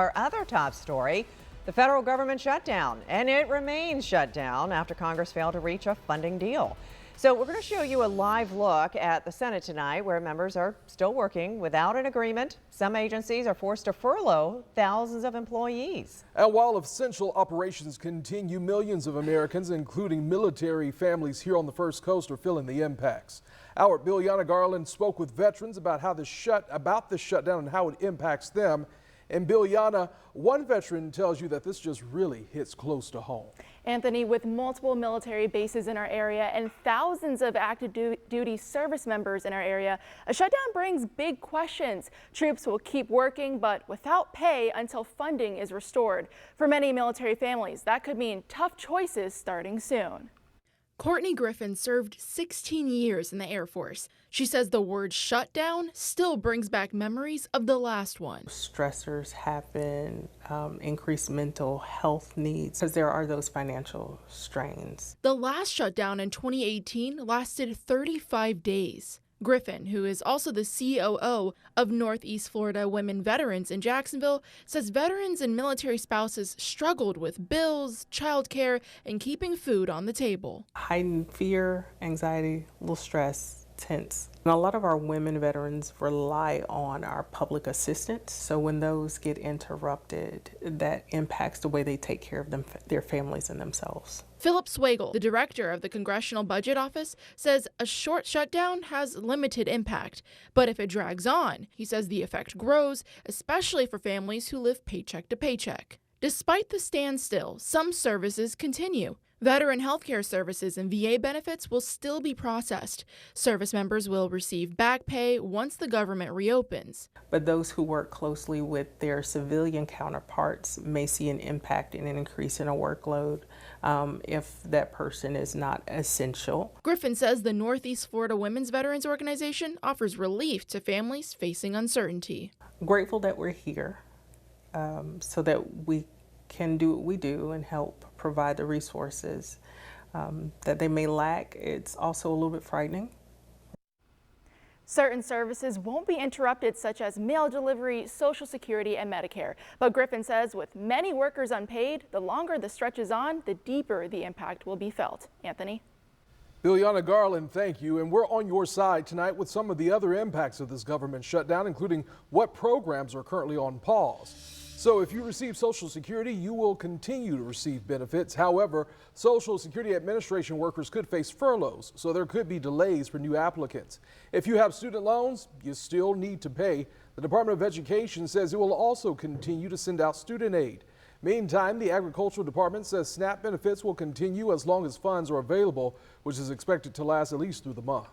Our other top story, the federal government shutdown, and it remains shut down after Congress failed to reach a funding deal. So we're going to show you a live look at the Senate tonight, where members are still working without an agreement. Some agencies are forced to furlough thousands of employees. And while essential operations continue, millions of Americans, including military families here on the First Coast, are feeling the impacts. Our Biljana Garland spoke with veterans about the shutdown and how it impacts them. And Biljana, one veteran tells you that this just really hits close to home. Anthony, with multiple military bases in our area and thousands of active duty service members in our area, a shutdown brings big questions. Troops will keep working, but without pay until funding is restored. For many military families, that could mean tough choices starting soon. Courtney Griffin served 16 years in the Air Force. She says the word shutdown still brings back memories of the last one. Stressors happen, increased mental health needs, because there are those financial strains. The last shutdown in 2018 lasted 35 days. Griffin, who is also the COO of Northeast Florida Women Veterans in Jacksonville, says veterans and military spouses struggled with bills, childcare, and keeping food on the table. Heightened fear, anxiety, a little stress, tense. And a lot of our women veterans rely on our public assistance, so when those get interrupted, that impacts the way they take care of their families and themselves. Philip Swagel, the director of the Congressional Budget Office, says a short shutdown has limited impact. But if it drags on, he says the effect grows, especially for families who live paycheck to paycheck. Despite the standstill, some services continue. Veteran health care services and VA benefits will still be processed. Service members will receive back pay once the government reopens. But those who work closely with their civilian counterparts may see an impact and an increase in a workload if that person is not essential. Griffin says the Northeast Florida Women's Veterans Organization offers relief to families facing uncertainty. Grateful that we're here so that we can do what we do and help provide the resources that they may lack. It's also a little bit frightening. Certain services won't be interrupted, such as mail delivery, Social Security, and Medicare. But Griffin says with many workers unpaid, the longer the stretch is on, the deeper the impact will be felt. Anthony? Biljana Garland, thank you. And we're on your side tonight with some of the other impacts of this government shutdown, including what programs are currently on pause. So if you receive Social Security, you will continue to receive benefits. However, Social Security Administration workers could face furloughs, so there could be delays for new applicants. If you have student loans, you still need to pay. The Department of Education says it will also continue to send out student aid. Meantime, the Agricultural Department says SNAP benefits will continue as long as funds are available, which is expected to last at least through the month.